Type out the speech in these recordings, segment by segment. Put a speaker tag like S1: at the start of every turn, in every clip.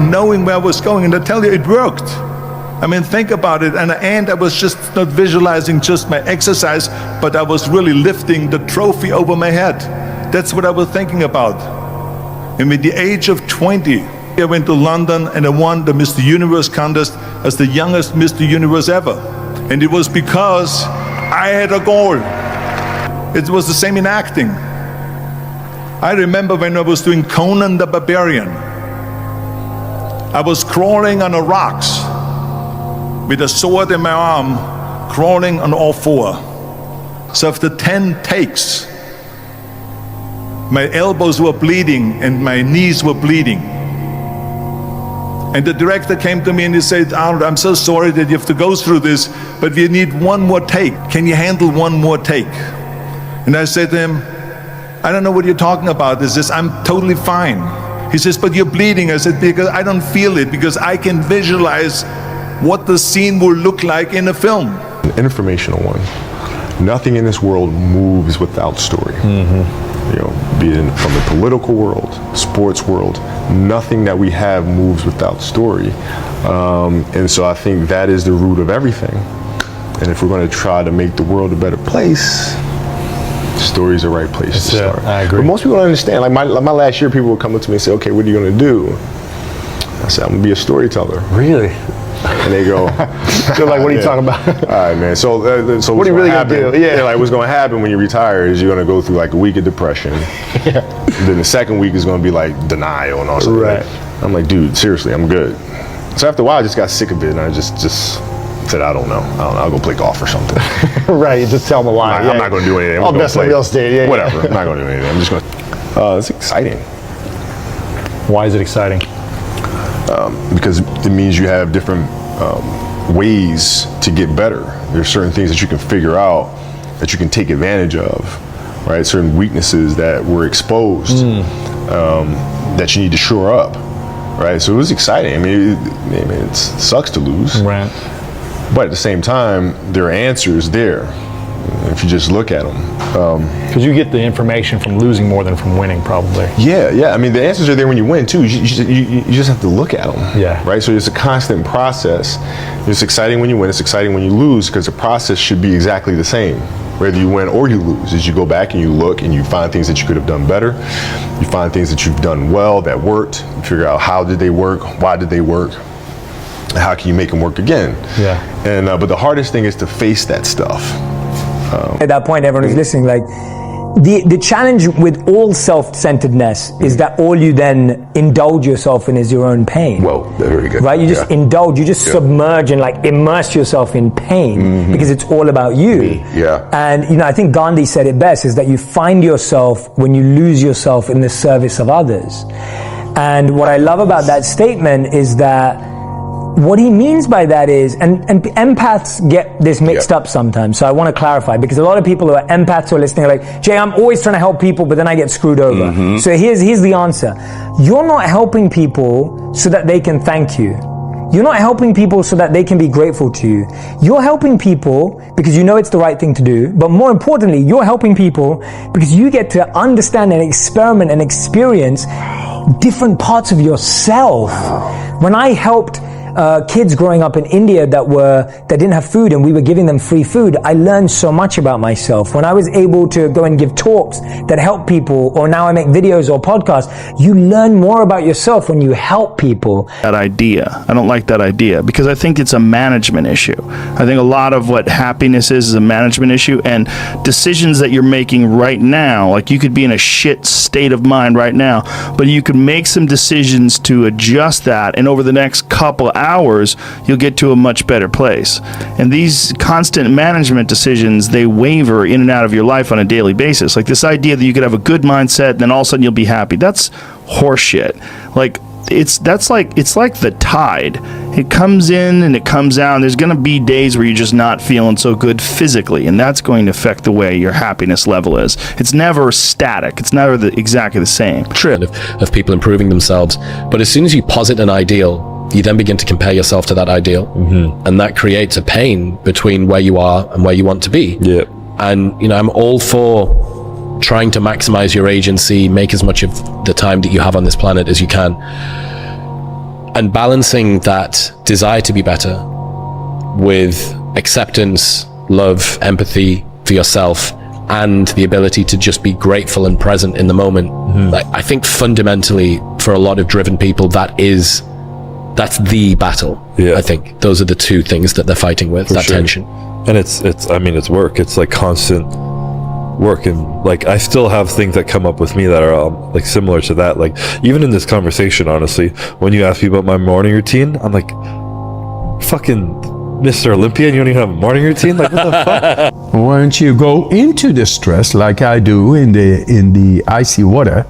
S1: knowing where I was going, and I tell you, it worked. I mean, think about it. And I was just not visualizing just my exercise, but I was really lifting the trophy over my head. That's what I was thinking about. And at the age of 20, I went to London and I won the Mr. Universe contest as the youngest Mr. Universe ever. And it was because I had a goal. It was the same in acting. I remember when I was doing Conan the Barbarian. I was crawling on the rocks with a sword in my arm, crawling on all four. So after 10 takes, my elbows were bleeding and my knees were bleeding. And the director came to me and he said, Arnold, I'm so sorry that you have to go through this, but we need one more take. Can you handle one more take? And I said to him, I don't know what you're talking about. He says, I'm totally fine. He says, but you're bleeding. I said, because I don't feel it, because I can visualize what the scene will look like in a film.
S2: An informational one. Nothing in this world moves without story. You know, be it from the political world, sports world, nothing that we have moves without story. And so I think that is the root of everything. And if we're going to try to make the world a better place, story is the right place to start.
S3: I agree.
S2: But most people don't understand. Like my last year, people would come up to me and say, okay, what are you going to do? I said, I'm going to be a storyteller.
S3: Really?
S2: And they go,
S3: they're like, what are you talking about?
S2: All right, man. So
S3: what are you really going to do?
S2: Yeah, like what's going to happen when you retire is you're going to go through like a week of depression.
S3: Yeah.
S2: Then the second week is going to be like denial and all that.
S3: Right.
S2: I'm like, dude, seriously, I'm good. So after a while, I just got sick of it, and I just said, I don't know. I'll go play golf or something.
S3: Right, you just tell them a lie.
S2: I'm not going to do anything.
S3: I'll invest in real estate. Yeah,
S2: whatever. I'm not going to do anything. I'm just going to. It's exciting.
S3: Why is it exciting?
S2: Because it means you have different ways to get better. There's certain things that you can figure out that you can take advantage of, right? Certain weaknesses that were exposed that you need to shore up, right? So it was exciting. I mean, it sucks to lose,
S3: right?
S2: But at the same time, there are answers there if you just look at them.
S3: Because you get the information from losing more than from winning, probably.
S2: Yeah. I mean, the answers are there when you win too. You just have to look at them.
S3: Yeah.
S2: Right. So it's a constant process. It's exciting when you win. It's exciting when you lose, because the process should be exactly the same, whether you win or you lose. As you go back and you look and you find things that you could have done better. You find things that you've done well that worked. You figure out how did they work, why did they work, and how can you make them work again.
S3: Yeah.
S2: And but the hardest thing is to face that stuff.
S4: At that point, everyone is listening, like, the challenge with all self-centeredness is that all you then indulge yourself in is your own pain.
S2: Well, very good.
S4: Right? You just indulge, you just submerge and like immerse yourself in pain because it's all about you.
S2: Yeah.
S4: And, you know, I think Gandhi said it best, is that you find yourself when you lose yourself in the service of others. And what I love about that statement is that what he means by that is, and empaths get this mixed up sometimes, so I want to clarify, because a lot of people who are empaths who are listening are like, Jay, I'm always trying to help people, but then I get screwed over. So here's the answer. You're not helping people so that they can thank you. You're not helping people so that they can be grateful to you. You're helping people because you know it's the right thing to do, but more importantly, you're helping people because you get to understand and experiment and experience different parts of yourself. When I helped kids growing up in India that didn't have food and we were giving them free food, I learned so much about myself. When I was able to go and give talks that help people, or now I make videos or podcasts, you learn more about yourself when you help people.
S5: That idea, I don't like that idea, because I think it's a management issue. I think a lot of what happiness is a management issue, and decisions that you're making right now, like you could be in a shit state of mind right now, but you could make some decisions to adjust that, and over the next couple hours, you'll get to a much better place. And these constant management decisions, they waver in and out of your life on a daily basis. Like this idea that you could have a good mindset and then all of a sudden you'll be happy. That's horseshit. Like it's like the tide. It comes in and it comes out, and there's going to be days where you're just not feeling so good physically, and that's going to affect the way your happiness level is. It's never static. It's never exactly the same.
S6: Trend of people improving themselves. But as soon as you posit an ideal, you then begin to compare yourself to that ideal, and that creates a pain between where you are and where you want to be.
S2: Yeah.
S6: And, you know, I'm all for trying to maximize your agency, make as much of the time that you have on this planet as you can. And balancing that desire to be better with acceptance, love, empathy for yourself, and the ability to just be grateful and present in the moment. Like, I think fundamentally for a lot of driven people, that's the battle.
S7: Yeah.
S6: I think those are the two things that they're fighting with, that tension.
S7: And it's work. It's like constant work, and like I still have things that come up with me that are like similar to that. Like even in this conversation, honestly, when you ask me about my morning routine, I'm like, fucking Mr. Olympia, and you don't even have a morning routine? Like, what the fuck?
S8: Once you go into the stress, like I do in the icy water,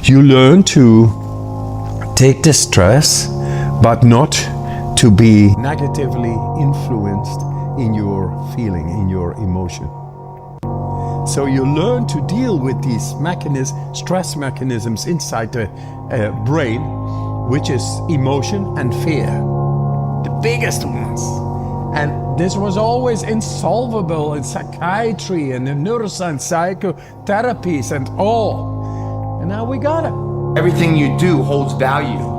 S8: you learn to take the stress, but not to be negatively influenced in your feeling, in your emotion. So you learn to deal with these stress mechanisms inside the brain, which is emotion and fear, the biggest ones. And this was always insolvable in psychiatry and in neuroscience, psychotherapies and all. And now we got it.
S9: Everything you do holds value.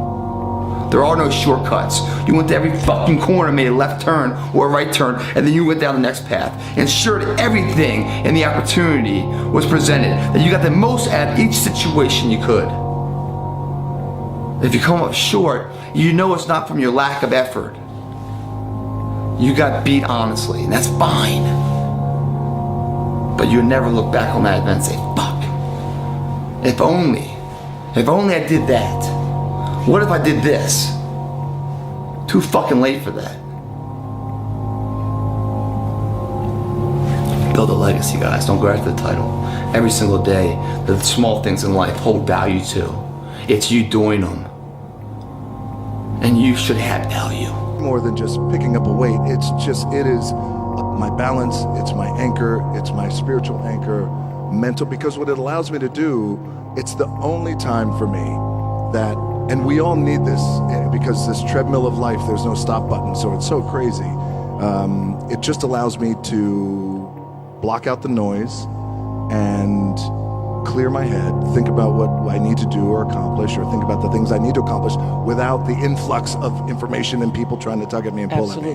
S9: There are no shortcuts. You went to every fucking corner, made a left turn or a right turn, and then you went down the next path. Ensured everything and the opportunity was presented, that you got the most out of each situation you could. If you come up short, you know it's not from your lack of effort. You got beat honestly, and that's fine. But you never look back on that event and say, fuck. If only I did that. What if I did this? Too fucking late for that. Build a legacy, guys. Don't go after the title. Every single day, the small things in life hold value to. It's you doing them. And you should have value.
S10: More than just picking up a weight, it is my balance, it's my anchor, it's my spiritual anchor, mental, because what it allows me to do, it's the only time for me that, and we all need this, because this treadmill of life, there's no stop button, so it's so crazy. It just allows me to block out the noise and clear my head, think about what I need to do or accomplish, or think about the things I need to accomplish without the influx of information and people trying to tug at me and pull at me.